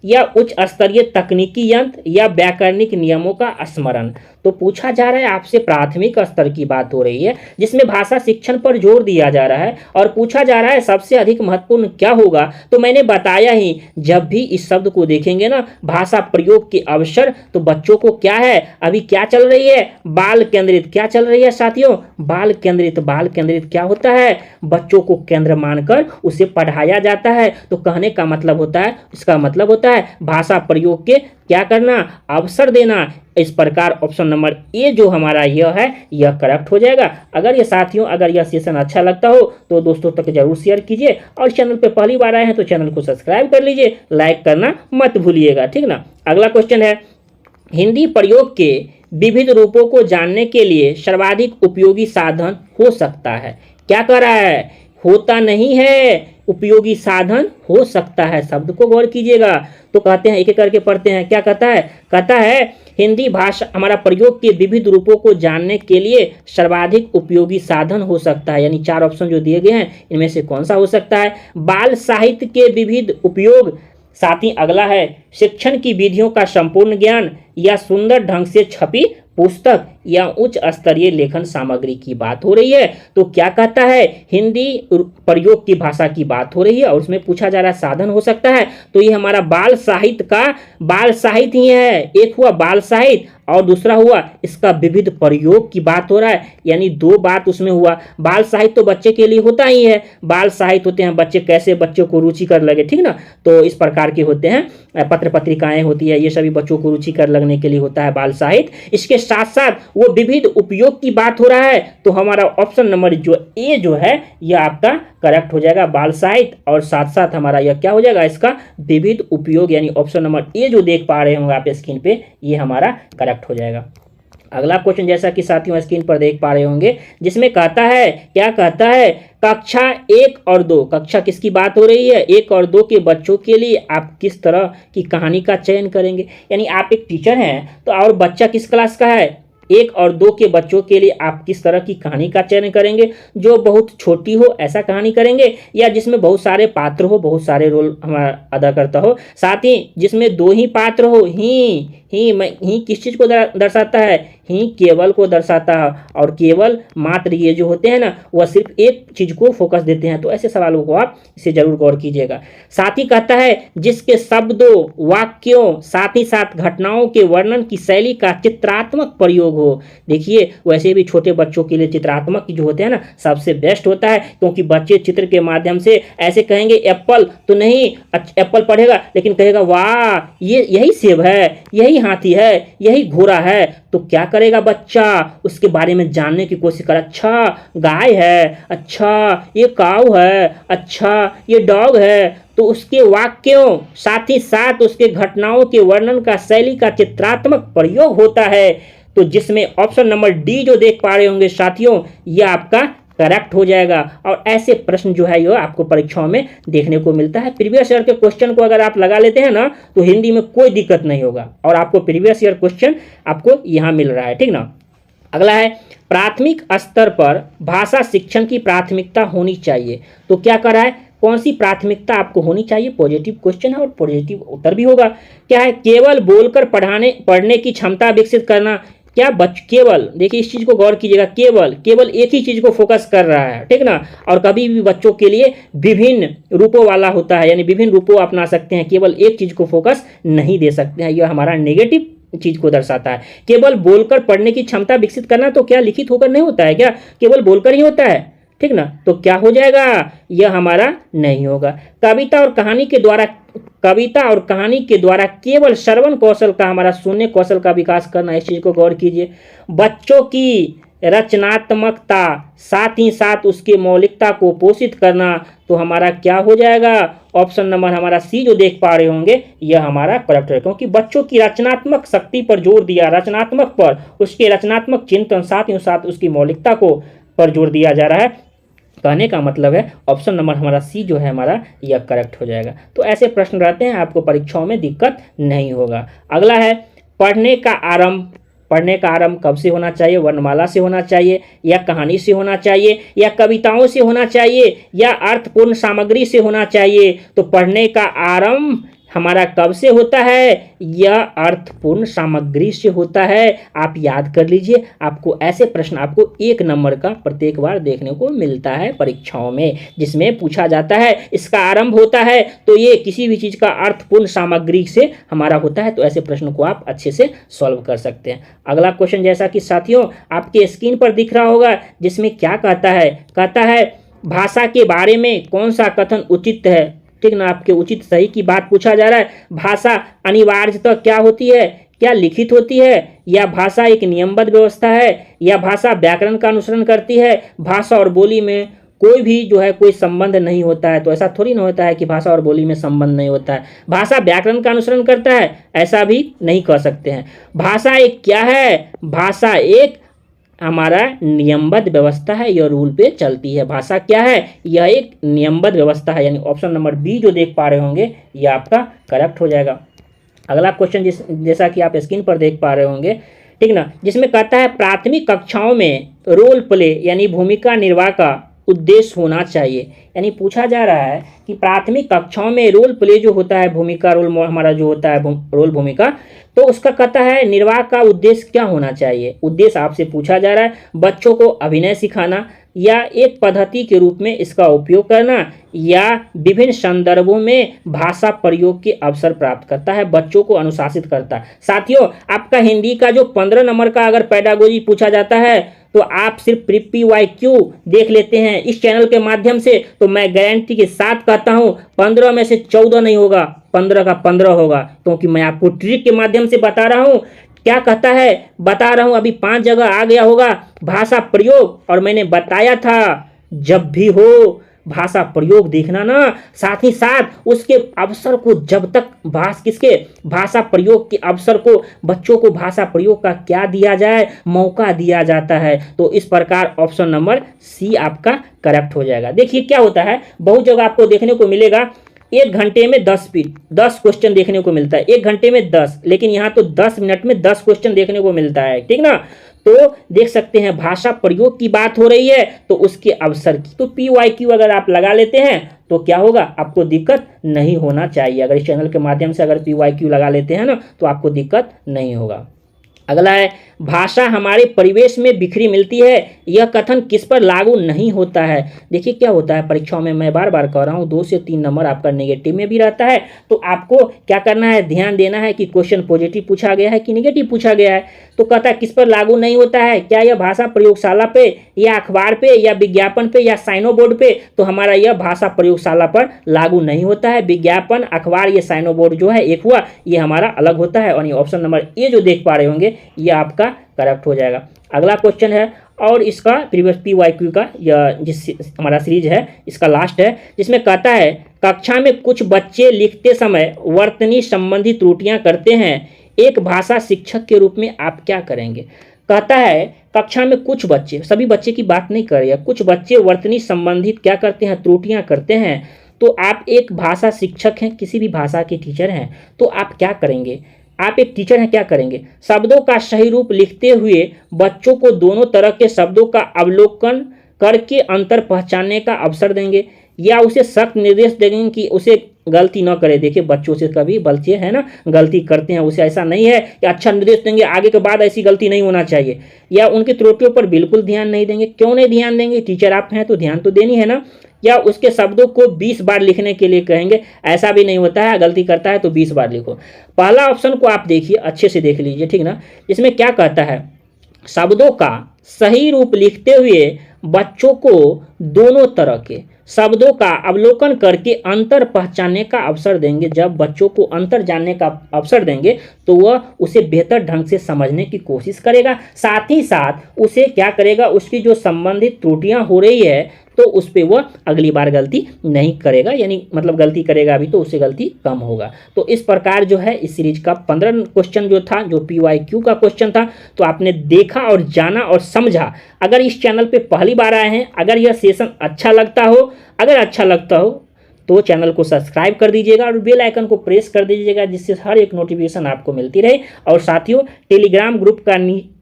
या उच्च स्तरीय तकनीकी यंत्र, या व्याकरणिक नियमों का स्मरण? तो पूछा जा रहा है आपसे, प्राथमिक स्तर की बात हो रही है जिसमें भाषा शिक्षण पर जोर दिया जा रहा है और पूछा जा रहा है सबसे अधिक महत्वपूर्ण क्या होगा। तो मैंने बताया ही, जब भी इस शब्द को देखेंगे ना, भाषा प्रयोग के अवसर, तो बच्चों को क्या है, अभी क्या चल रही है, बाल केंद्रित। क्या चल रही है साथियों, बाल केंद्रित। बाल केंद्रित क्या होता है, बच्चों को केंद्र मानकर उसे पढ़ाया जाता है। तो कहने का मतलब होता है, इसका मतलब होता है भाषा प्रयोग के क्या करना, अवसर देना। इस प्रकार ऑप्शन नंबर ए जो हमारा यह है यह करेक्ट हो जाएगा। अगर ये साथियों, अगर यह सेशन अच्छा लगता हो तो दोस्तों तक जरूर शेयर कीजिए और चैनल पे पहली बार आए हैं तो चैनल को सब्सक्राइब कर लीजिए, लाइक करना मत भूलिएगा, ठीक ना। अगला क्वेश्चन है, हिंदी प्रयोग के विविध रूपों को जानने के लिए सर्वाधिक उपयोगी साधन हो सकता है। क्या कह रहा है, होता नहीं है, उपयोगी साधन हो सकता है। शब्द को गौर कीजिएगा। तो कहते हैं, एक एक करके पढ़ते हैं। क्या कहता है, कहता है हिंदी भाषा हमारा प्रयोग के विविध रूपों को जानने के लिए सर्वाधिक उपयोगी साधन हो सकता है। यानी 4 ऑप्शन जो दिए गए हैं इनमें से कौन सा हो सकता है? बाल साहित्य के विविध उपयोग, साथ ही अगला है शिक्षण की विधियों का संपूर्ण ज्ञान, या सुंदर ढंग से छपी पुस्तक, या उच्च स्तरीय लेखन सामग्री की बात हो रही है। तो क्या कहता है, हिंदी प्रयोग की भाषा की बात हो रही है और उसमें पूछा जा रहा है साधन हो सकता है। तो ये हमारा बाल साहित्य का, बाल साहित्य ही है। एक हुआ बाल साहित्य और दूसरा हुआ इसका विविध प्रयोग की बात हो रहा है, यानी 2 बात उसमें हुआ। बाल साहित्य तो बच्चे के लिए होता ही है, बाल साहित्य होते हैं बच्चे कैसे बच्चों को रुचिकर लगे, ठीक ना। तो इस प्रकार के होते हैं, पत्र पत्रिकाएं होती है, ये सभी बच्चों को रुचिकर लगने के लिए होता है बाल साहित्य। इसके साथ साथ वो विविध उपयोग की बात हो रहा है। तो हमारा ऑप्शन नंबर जो ए जो है यह आपका करेक्ट हो जाएगा, बाल साहित्य, और साथ साथ हमारा यह क्या हो जाएगा, इसका विविध उपयोग, यानी ऑप्शन नंबर ए जो देख पा रहे होंगे आप स्क्रीन पे, ये हमारा करेक्ट हो जाएगा। अगला क्वेश्चन जैसा कि साथियों स्क्रीन पर देख पा रहे होंगे, जिसमें कहता है, क्या कहता है, कक्षा 1 और 2, कक्षा किसकी बात हो रही है, 1 और 2 के बच्चों के लिए आप किस तरह की कहानी का चयन करेंगे। यानी आप एक टीचर हैं तो और बच्चा किस क्लास का है, 1 और 2 के बच्चों के लिए आप किस तरह की कहानी का चयन करेंगे। जो बहुत छोटी हो ऐसा कहानी करेंगे, या जिसमें बहुत सारे पात्र हो, बहुत सारे रोल हमारा अदा करता हो, साथ ही जिसमें 2 ही पात्र हो। ही किस चीज़ को दर्शाता है, ही केवल को दर्शाता है, और केवल मात्र ये जो होते हैं ना वह सिर्फ एक चीज को फोकस देते हैं। तो ऐसे सवालों को आप इसे जरूर गौर कीजिएगा। साथ ही कहता है जिसके शब्दों, वाक्यों, साथ ही साथ घटनाओं के वर्णन की शैली का चित्रात्मक प्रयोग हो। देखिए वैसे भी छोटे बच्चों के लिए चित्रात्मक जो होते हैं ना सबसे बेस्ट होता है, क्योंकि बच्चे चित्र के माध्यम से ऐसे कहेंगे एप्पल तो नहीं, एप्पल पढ़ेगा लेकिन कहेगा वाह ये यही सेब है, यही हाथी है, यही घोड़ा है। तो क्या करेगा बच्चा, उसके बारे में जानने की कोशिश कर, अच्छा गाय है, अच्छा ये काऊ है, अच्छा ये डॉग है। तो उसके वाक्यों साथ ही साथ उसके घटनाओं के वर्णन का शैली का चित्रात्मक प्रयोग होता है। तो जिसमें ऑप्शन नंबर डी जो देख पा रहे होंगे साथियों, यह आपका करेक्ट हो जाएगा। और ऐसे प्रश्न जो है ये आपको परीक्षाओं में देखने को मिलता है। प्रीवियस ईयर के क्वेश्चन को अगर आप लगा लेते हैं ना तो हिंदी में कोई दिक्कत नहीं होगा, और आपको प्रीवियस ईयर क्वेश्चन आपको यहाँ मिल रहा है, ठीक ना। अगला है प्राथमिक स्तर पर भाषा शिक्षण की प्राथमिकता होनी चाहिए। तो क्या करा है, कौन सी प्राथमिकता आपको होनी चाहिए, पॉजिटिव क्वेश्चन है और पॉजिटिव उत्तर भी होगा। क्या है, केवल बोलकर पढ़ने की क्षमता विकसित करना। क्या केवल, देखिए इस चीज को गौर कीजिएगा, केवल एक ही चीज को फोकस कर रहा है, ठीक ना। और कभी भी बच्चों के लिए विभिन्न रूपों वाला होता है, यानी विभिन्न रूपों अपना सकते हैं, केवल एक चीज को फोकस नहीं दे सकते हैं। यह हमारा नेगेटिव चीज को दर्शाता है। केवल बोलकर पढ़ने की क्षमता विकसित करना तो क्या लिखित होकर नहीं होता है क्या, केवल बोलकर ही होता है, ठीक ना। तो क्या हो जाएगा, यह हमारा नहीं होगा। कविता और कहानी के द्वारा केवल श्रवण कौशल का, हमारा सुनने कौशल का विकास करना, इस चीज को गौर कीजिए। बच्चों की रचनात्मकता साथ ही साथ उसकी मौलिकता को पोषित करना, तो हमारा क्या हो जाएगा, ऑप्शन नंबर हमारा सी जो देख पा रहे होंगे यह हमारा करेक्ट है। क्योंकि बच्चों की रचनात्मक शक्ति पर जोर दिया, रचनात्मक पर, उसके रचनात्मक चिंतन साथ ही साथ उसकी मौलिकता को पर जोर दिया जा रहा है। कहने का मतलब है ऑप्शन नंबर हमारा सी जो है हमारा यह करेक्ट हो जाएगा। तो ऐसे प्रश्न रहते हैं, आपको परीक्षाओं में दिक्कत नहीं होगा। अगला है पढ़ने का आरंभ कब से होना चाहिए, वर्णमाला से होना चाहिए, या कहानी से होना चाहिए, या कविताओं से होना चाहिए, या अर्थपूर्ण सामग्री से होना चाहिए। तो पढ़ने का आरंभ हमारा कब से होता है, यह अर्थपूर्ण सामग्री से होता है। आप याद कर लीजिए, आपको ऐसे प्रश्न आपको 1 नंबर का प्रत्येक बार देखने को मिलता है परीक्षाओं में, जिसमें पूछा जाता है इसका आरंभ होता है तो ये किसी भी चीज का अर्थपूर्ण सामग्री से हमारा होता है। तो ऐसे प्रश्न को आप अच्छे से सॉल्व कर सकते हैं। अगला क्वेश्चन जैसा कि साथियों आपके स्क्रीन पर दिख रहा होगा, जिसमें क्या कहता है भाषा के बारे में कौन सा कथन उचित है, ठीक ना। आपके उचित सही की बात पूछा जा रहा है। भाषा अनिवार्यतः क्या होती है, क्या लिखित होती है, या भाषा एक नियमबद्ध व्यवस्था है, या भाषा व्याकरण का अनुसरण करती है। भाषा और बोली में कोई भी जो है कोई संबंध नहीं होता है। तो ऐसा थोड़ी ना होता है कि भाषा और बोली में संबंध नहीं होता है। भाषा व्याकरण का अनुसरण करता है, ऐसा भी नहीं कह सकते हैं। भाषा एक क्या है, भाषा एक हमारा नियमबद्ध व्यवस्था है, यह रूल पे चलती है। भाषा क्या है, यह एक नियमबद्ध व्यवस्था है, यानी ऑप्शन नंबर बी जो देख पा रहे होंगे यह आपका करेक्ट हो जाएगा। अगला क्वेश्चन जैसा कि आप स्क्रीन पर देख पा रहे होंगे, ठीक ना, जिसमें कहता है प्राथमिक कक्षाओं में रोल प्ले यानी भूमिका निर्वाह का उद्देश्य होना चाहिए। यानी पूछा जा रहा है कि प्राथमिक कक्षाओं में रोल प्ले जो होता है, भूमिका रोल हमारा जो होता है रोल भूमिका, तो उसका कहता है निर्वाह का उद्देश्य क्या होना चाहिए। उद्देश्य आपसे पूछा जा रहा है बच्चों को अभिनय सिखाना, या एक पद्धति के रूप में इसका उपयोग करना, या विभिन्न संदर्भों में भाषा प्रयोग के अवसर प्राप्त करता है, बच्चों को अनुशासित करता है। साथियों आपका हिंदी का जो 15 नंबर का अगर पेडागोजी पूछा जाता है तो आप सिर्फ PYQ देख लेते हैं इस चैनल के माध्यम से, तो मैं गारंटी के साथ कहता हूं 15 में से 14 नहीं होगा, 15 का 15 होगा, क्योंकि मैं आपको ट्रिक के माध्यम से बता रहा हूं। क्या कहता है बता रहा हूं, अभी 5 जगह आ गया होगा भाषा प्रयोग, और मैंने बताया था जब भी हो भाषा प्रयोग देखना ना, साथ ही साथ उसके अवसर को, जब तक भाषा प्रयोग के अवसर को, बच्चों को भाषा प्रयोग का क्या दिया जाए, मौका दिया जाता है। तो इस प्रकार ऑप्शन नंबर सी आपका करेक्ट हो जाएगा। देखिए क्या होता है, बहुत जगह आपको देखने को मिलेगा 1 घंटे में 10 क्वेश्चन देखने को मिलता है, 1 घंटे में 10, लेकिन यहाँ तो 10 मिनट में 10 क्वेश्चन देखने को मिलता है, ठीक ना। तो देख सकते हैं भाषा प्रयोग की बात हो रही है तो उसके अवसर की, तो PYQ अगर आप लगा लेते हैं तो क्या होगा, आपको दिक्कत नहीं होना चाहिए। अगर इस चैनल के माध्यम से अगर PYQ लगा लेते हैं ना तो आपको दिक्कत नहीं होगा। अगला है भाषा हमारे परिवेश में बिखरी मिलती है, यह कथन किस पर लागू नहीं होता है। देखिए क्या होता है परीक्षाओं में, मैं बार बार कह रहा हूँ 2 से 3 नंबर आपका नेगेटिव में भी रहता है, तो आपको क्या करना है, ध्यान देना है कि क्वेश्चन पॉजिटिव पूछा गया है कि नेगेटिव पूछा गया है। तो कहता है किस पर लागू नहीं होता है, क्या यह भाषा प्रयोगशाला पे या अखबार पे या विज्ञापन पे या साइनो बोर्ड पे, तो हमारा यह भाषा प्रयोगशाला पर लागू नहीं होता है। विज्ञापन, अखबार, ये साइनो बोर्ड जो है एक हुआ, ये हमारा अलग होता है, और ये ऑप्शन नंबर ए जो देख पा रहे होंगे ये आपका करेक्ट हो जाएगा। अगला क्वेश्चन है और इसका प्रीवियस PYQ का जिस हमारा सीरीज है इसका लास्ट है, जिसमें कहता है कक्षा में कुछ बच्चे लिखते समय वर्तनी संबंधी त्रुटियां करते हैं, एक भाषा शिक्षक के रूप में आप क्या करेंगे। कहता है कक्षा में कुछ बच्चे, सभी बच्चे की बात नहीं कर रही है, कुछ बच्चे वर्तनी संबंधित क्या करते हैं, त्रुटियां करते हैं, तो आप एक भाषा शिक्षक हैं, किसी भी भाषा के टीचर हैं, तो आप क्या करेंगे। आप एक टीचर हैं, क्या करेंगे, शब्दों का सही रूप लिखते हुए बच्चों को दोनों तरह के शब्दों का अवलोकन करके अंतर पहचानने का अवसर देंगे, या उसे सख्त निर्देश देंगे कि उसे गलती न करे। देखिए बच्चों से कभी बच्चे हैं ना गलती करते हैं, उसे ऐसा नहीं है कि अच्छा निर्देश देंगे आगे के बाद ऐसी गलती नहीं होना चाहिए, या उनकी त्रुटियों पर बिल्कुल ध्यान नहीं देंगे। क्यों नहीं ध्यान देंगे, टीचर आप हैं तो ध्यान तो देनी है ना। या उसके शब्दों को 20 बार लिखने के लिए कहेंगे, ऐसा भी नहीं होता है, गलती करता है तो 20 बार लिखो। पहला ऑप्शन को आप देखिए, अच्छे से देख लीजिए, ठीक ना। इसमें क्या कहता है, शब्दों का सही रूप लिखते हुए बच्चों को दोनों तरह के शब्दों का अवलोकन करके अंतर पहचानने का अवसर देंगे। जब बच्चों को अंतर जानने का अवसर देंगे तो वह उसे बेहतर ढंग से समझने की कोशिश करेगा, साथ ही साथ उसे क्या करेगा, उसकी जो संबंधित त्रुटियां हो रही है तो उस पर वह अगली बार गलती नहीं करेगा, यानी मतलब गलती करेगा अभी तो उससे गलती कम होगा। तो इस प्रकार जो है इस सीरीज का 15 क्वेश्चन जो था, जो PYQ का क्वेश्चन था, तो आपने देखा और जाना और समझा। अगर इस चैनल पे पहली बार आए हैं, अगर यह सेशन अच्छा लगता हो, अगर अच्छा लगता हो तो चैनल को सब्सक्राइब कर दीजिएगा और बेल आइकन को प्रेस कर दीजिएगा, जिससे हर एक नोटिफिकेशन आपको मिलती रहे। और साथियों टेलीग्राम ग्रुप का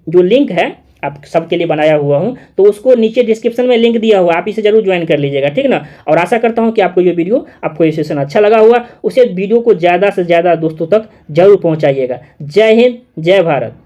जो लिंक है आप सबके लिए बनाया हुआ हूं, तो उसको नीचे डिस्क्रिप्शन में लिंक दिया हुआ, आप इसे जरूर ज्वाइन कर लीजिएगा, ठीक ना। और आशा करता हूं कि आपको ये वीडियो, आपको ये सेशन अच्छा लगा हुआ, उसे वीडियो को ज़्यादा से ज़्यादा दोस्तों तक जरूर पहुंचाइएगा। जय हिंद, जय भारत।